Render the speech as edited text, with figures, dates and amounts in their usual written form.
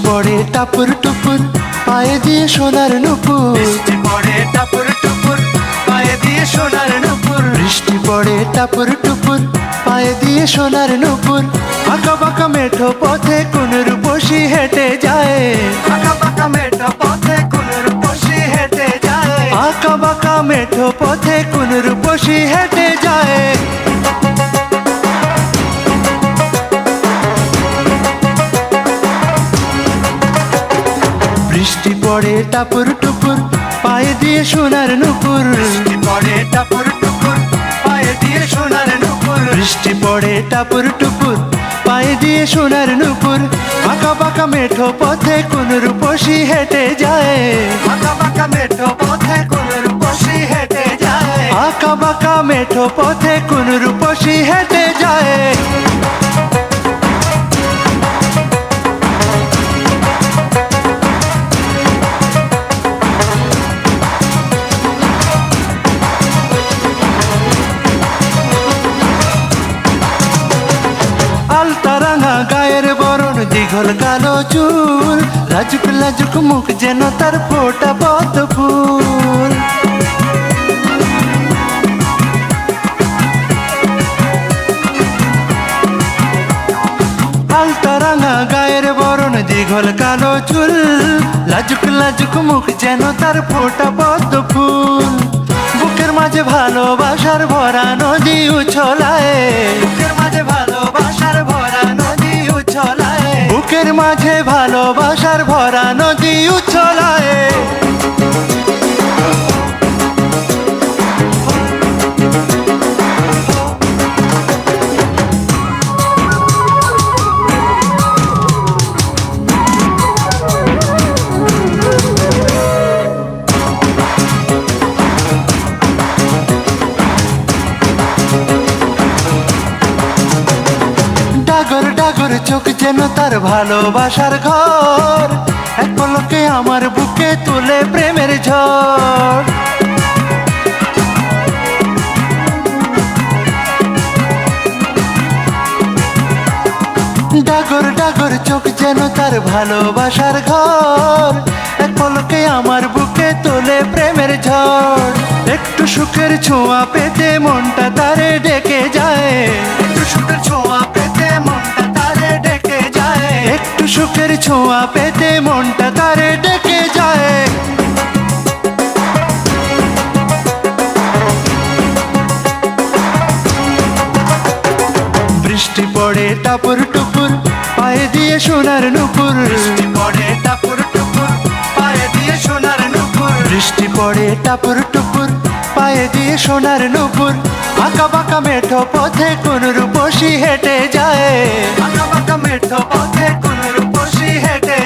পড়ে টাপুর টুপুর পায়ে দিয়ে সোনার নুপুর। বৃষ্টি পড়ে টাপুর টুপুর পায়ে দিয়ে সোনার নুপুর। বৃষ্টি পড়ে টাপুর টুপুর পায়ে দিয়ে সোনার নুপুর। আঁকা বাঁকা মেঠো পথে কোন রূপসী হেঁটে যায়। আঁকা বাঁকা মেঠো পথে কোন রূপসী হেঁটে যায়। আঁকা বাঁকা মেঠো পথে কোন রূপসী হেঁটে যায়। বৃষ্টি পড়ে টাপুর টুপুর পায়ে দিয়ে সোনার নুপুর। বৃষ্টি পড়ে টাপুর টুপুর পায়ে দিয়ে সোনার নুপুর। বৃষ্টি পড়ে টাপুর টুপুর পায়ে দিয়ে সোনার নুপুর। আঁকা বাঁকা মেঠো পথে কোন রূপসী হেঁটে যায়। আঁকা বাঁকা মেঠো পথে কোন রূপসী হেঁটে যায়। আঁকা বাঁকা মেঠো পথে কোন রূপসী হেঁটে যায়। আলতারাঙা গায়ের বরণ দীঘল কালো চুল। লাজুক লাজুক মুখ যেন তার ফোটা পদ্ম ফুল। আলতারাঙা গায়ের বরণ দীঘল কালো চুল। লাজুক লাজুক মুখ যেন তার ফোটা পদ্ম ফুল। বুকের মাঝে ভালোবাসার ভরা নদী উছলায়। বুকের মাঝে ভালোবাসার ভরা নদী উছলায়। বুকের মাঝে ভালোবাসার ভরা নদী উছলায়। ডাগর ডাগর চোখ যেন তার ভালোবাসার ঘর। এক পলকে আমার বুকে তুলে প্রেমের ঝড়। ডাগর ডাগর চোখ যেন তার ভালোবাসার ঘর। এক পলকে আমার বুকে তোলে প্রেমের ঝড়। একটু সুখের ছোঁয়া পেতে মনটা তারে ডেকে যায়। একটু সুখের ছোঁয়া পেতে মনটা তারে ডেকে যায়। একটু সুখের ছোঁয়া পেতে মনটা তারে ডেকে যায়। বৃষ্টি পড়ে টাপুর টুপুর পায়ে দিয়ে সোনার নুপুর। বৃষ্টি পড়ে টাপুর টুপুর পায়ে দিয়ে সোনার নুপুর। বৃষ্টি পড়ে টাপুর টুপুর পায়ে দিয়ে সোনার নুপুর। আঁকা বাঁকা মেঠো পথে কোন রূপসী হেঁটে যায়। আঁকা বাঁকা মেঠো পথে কোন রূপসী হেঁটে